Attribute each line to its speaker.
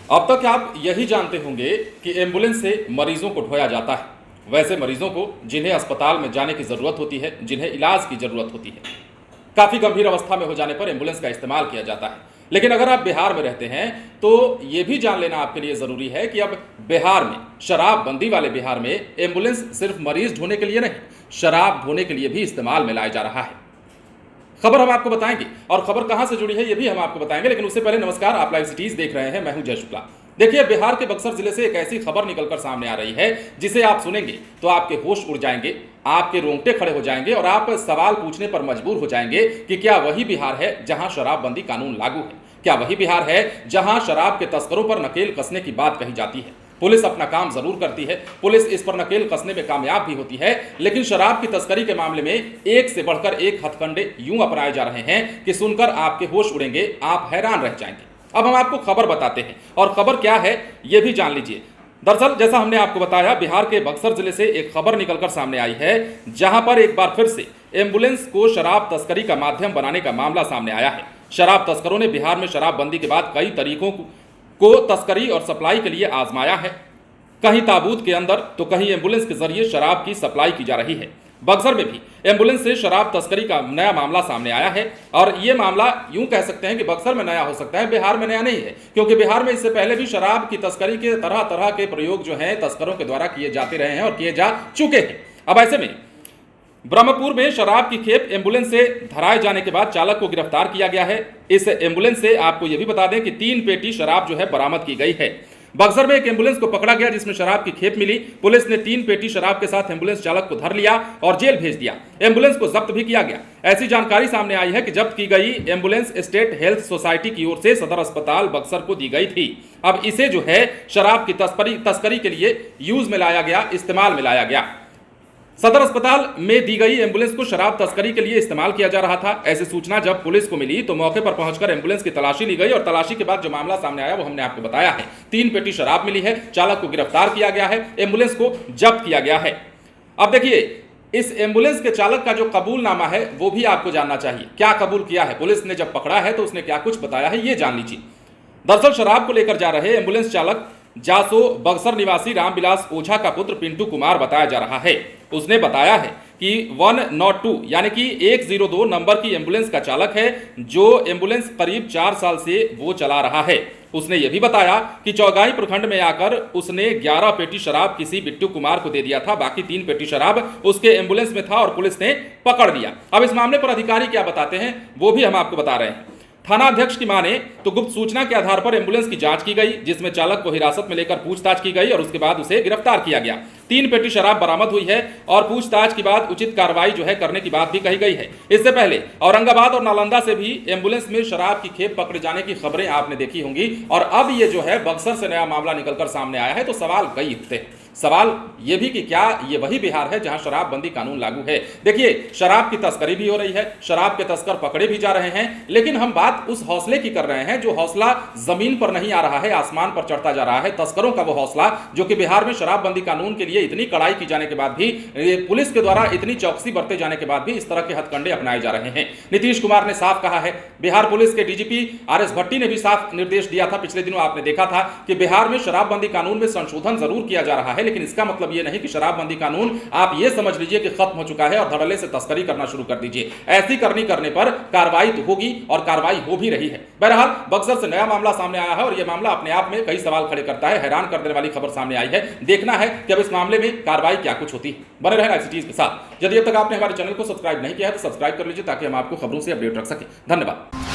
Speaker 1: अब तक आप यही जानते होंगे कि एम्बुलेंस से मरीजों को ढोया जाता है। वैसे मरीजों को जिन्हें अस्पताल में जाने की ज़रूरत होती है, जिन्हें इलाज की ज़रूरत होती है, काफ़ी गंभीर अवस्था में हो जाने पर एम्बुलेंस का इस्तेमाल किया जाता है। लेकिन अगर आप बिहार में रहते हैं तो ये भी जान लेना आपके लिए ज़रूरी है कि अब बिहार में, शराबबंदी वाले बिहार में, एम्बुलेंस सिर्फ मरीज ढोने के लिए नहीं, शराब ढोने के लिए भी इस्तेमाल में लाया जा रहा है। खबर हम आपको बताएंगे और खबर कहां से जुड़ी है ये भी हम आपको बताएंगे, लेकिन उससे पहले नमस्कार, आप लाइव सिटीज देख रहे हैं, मैं हूं जय शुक्ला। देखिए, बिहार के बक्सर जिले से एक ऐसी खबर निकलकर सामने आ रही है जिसे आप सुनेंगे तो आपके होश उड़ जाएंगे, आपके रोंगटे खड़े हो जाएंगे और आप सवाल पूछने पर मजबूर हो जाएंगे कि क्या वही बिहार है जहां शराबबंदी कानून लागू है? क्या वही बिहार है जहां शराब के तस्करों पर नकेल कसने की बात कही जाती है? पुलिस अपना काम जरूर करती है, पुलिस इस पर नकेल कसने में कामयाब भी होती है, लेकिन शराब की तस्करी के मामले में एक से बढ़कर एक हथकंडे यूं अपनाए जा रहे हैं कि सुनकर आपके होश उड़ेंगे, आप हैरान रह जाएंगे। अब हम आपको खबर बताते हैं और खबर क्या है यह भी जान लीजिए। दरअसल जैसा हमने आपको बताया, बिहार के बक्सर जिले से एक खबर निकलकर सामने आई है जहां पर एक बार फिर से एम्बुलेंस को शराब तस्करी का माध्यम बनाने का मामला सामने आया है। शराब तस्करों ने बिहार में शराबबंदी के बाद कई तरीकों को तस्करी और सप्लाई के लिए आजमाया है। कहीं ताबूत के अंदर तो कहीं एम्बुलेंस के जरिए शराब की सप्लाई की जा रही है। बक्सर में भी एम्बुलेंस से शराब तस्करी का नया मामला सामने आया है और यह मामला यूं कह सकते हैं कि बक्सर में नया हो सकता है, बिहार में नया नहीं है, क्योंकि बिहार में इससे पहले भी शराब की तस्करी के तरह तरह के प्रयोग जो हैं तस्करों के द्वारा किए जाते रहे हैं और किए जा चुके हैं। अब ऐसे में ब्रह्मपुर में शराब की खेप एम्बुलेंस से धराए जाने के बाद चालक को गिरफ्तार किया गया है। इस एम्बुलेंस से आपको यह भी बता दें कि 3 पेटी शराब जो है बरामद की गई है। बक्सर में एक एम्बुलेंस को पकड़ा गया जिसमें शराब की खेप मिली। पुलिस ने 3 पेटी शराब के साथ एम्बुलेंस चालक को धर लिया और जेल भेज दिया। एम्बुलेंस को जब्त भी किया गया। ऐसी जानकारी सामने आई है कि जब्त की गई एम्बुलेंस स्टेट हेल्थ सोसाइटी की ओर से सदर अस्पताल बक्सर को दी गई थी। अब इसे जो है शराब की तस्करी के लिए यूज में लाया गया, इस्तेमाल में लाया गया। सदर अस्पताल में दी गई एम्बुलेंस को शराब तस्करी के लिए इस्तेमाल किया जा रहा था। ऐसी सूचना जब पुलिस को मिली तो मौके पर पहुंचकर एम्बुलेंस की तलाशी ली गई और तलाशी के बाद जो मामला सामने आया वो हमने आपको बताया है। 3 पेटी शराब मिली है, चालक को गिरफ्तार किया गया है, एम्बुलेंस को जब्त किया गया है। अब देखिए, इस एम्बुलेंस के चालक का जो कबूलनामा है वो भी आपको जानना चाहिए। क्या कबूल किया है? पुलिस ने जब पकड़ा है तो उसने क्या कुछ बताया है ये जान लीजिए। दरअसल शराब को लेकर जा रहे एम्बुलेंस चालक जासो बक्सर निवासी रामविलास ओझा का पुत्र पिंटू कुमार बताया जा रहा है। उसने बताया है कि 102 यानी कि 102 नंबर की एम्बुलेंस का चालक है, जो एम्बुलेंस करीब 4 साल से वो चला रहा है। उसने यह भी बताया कि चौगाई प्रखंड में आकर उसने 11 पेटी शराब किसी बिट्टू कुमार को दे दिया था, बाकी 3 पेटी शराब उसके एम्बुलेंस में था और पुलिस ने पकड़ लिया। अब इस मामले पर अधिकारी क्या बताते हैं वो भी हम आपको बता रहे हैं। थाना अध्यक्ष की माने तो गुप्त सूचना के आधार पर एम्बुलेंस की जांच की गई, जिसमें चालक को हिरासत में लेकर पूछताछ की गई और उसके बाद उसे गिरफ्तार किया गया। 3 पेटी शराब बरामद हुई है और पूछताछ के बाद उचित कार्रवाई जो है करने की बात भी कही गई है। इससे पहले औरंगाबाद और नालंदा से भी एम्बुलेंस में शराब की खेप पकड़े जाने की खबरें आपने देखी होंगी और अब ये जो है बक्सर से नया मामला निकलकर सामने आया है। तो सवाल कई उठते हैं। सवाल ये भी कि क्या ये वही बिहार है जहां शराबबंदी कानून लागू है? देखिए, शराब की तस्करी भी हो रही है, शराब के तस्कर पकड़े भी जा रहे हैं, लेकिन हम बात उस हौसले की कर रहे हैं जो हौसला जमीन पर नहीं आ रहा है, आसमान पर चढ़ता जा रहा है। तस्करों का वो हौसला जो कि बिहार में शराबबंदी कानून के लिए इतनी कड़ाई की जाने के बाद भी, पुलिस के द्वारा इतनी चौकसी बरते जाने के बाद भी इस तरह के हथकंडे अपनाए जा रहे हैं। नीतीश कुमार ने साफ कहा है, बिहार पुलिस के डीजीपी आर एस भट्टी ने भी साफ निर्देश दिया था। पिछले दिनों आपने देखा था कि बिहार में शराबबंदी कानून में संशोधन जरूर किया जा रहा है, लेकिन इसका मतलब यह नहीं कि शराबबंदी कानून आप यह समझ लीजिए कि खत्म हो चुका है और धड़ल्ले से तस्करी करना शुरू कर दीजिए। ऐसी करने पर कार्रवाई तो होगी और कार्रवाई हो भी रही है। बहरहाल बक्सर से नया मामला सामने आया है और यह मामला अपने आप में कई सवाल खड़े करता है। हैरान कर देने वाली खबर सामने आई है। देखना है कि अब इस मामले में कार्रवाई क्या कुछ होती है। बने रहें ICTs के साथ। यदि अब तक आपने हमारे चैनल को सब्सक्राइब नहीं किया है तो सब्सक्राइब कर लीजिए ताकि हम आपको खबरों से अपडेट रख सकें। धन्यवाद।